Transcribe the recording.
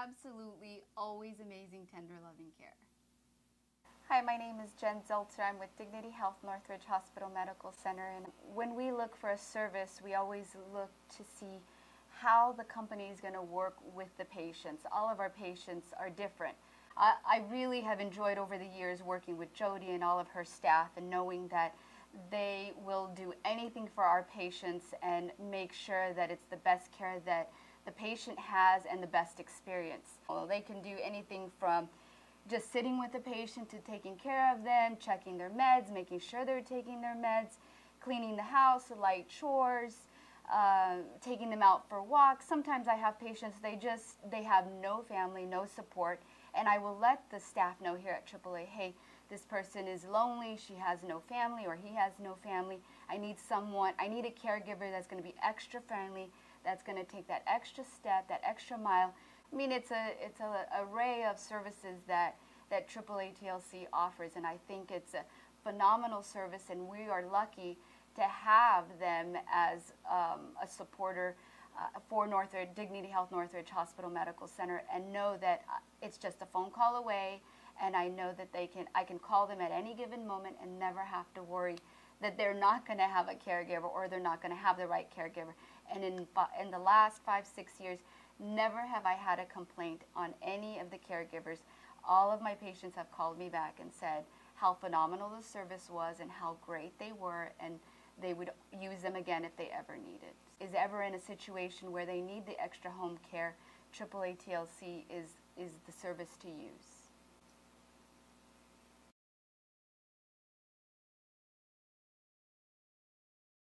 absolutely always amazing, tender, loving care. Hi, my name is Jen Zelter. I'm with Dignity Health Northridge Hospital Medical Center. And when we look for a service, we always look to see how the company is going to work with the patients. All of our patients are different. I really have enjoyed over the years working with Jody and all of her staff and knowing that they will do anything for our patients and make sure that it's the best care that the patient has and the best experience. Well, they can do anything from just sitting with the patient to taking care of them, checking their meds, making sure they're taking their meds, cleaning the house, light chores, taking them out for walks. Sometimes I have patients, they have no family, no support, and I will let the staff know here at AAA, hey, this person is lonely, she has no family, or he has no family. I need a caregiver that's going to be extra friendly, that's going to take that extra step, that extra mile. I mean, it's an array of services that AAA TLC offers, and I think it's a phenomenal service, and we are lucky to have them as a supporter for Dignity Health Northridge Hospital Medical Center, and know that it's just a phone call away, and I know that I can call them at any given moment and never have to worry that they're not going to have a caregiver or they're not going to have the right caregiver. And in the last 5-6 years, never have I had a complaint on any of the caregivers. All of my patients have called me back and said how phenomenal the service was and how great they were, and they would use them again if they ever need it. Is ever in a situation where they need the extra home care, AAA TLC is the service to use.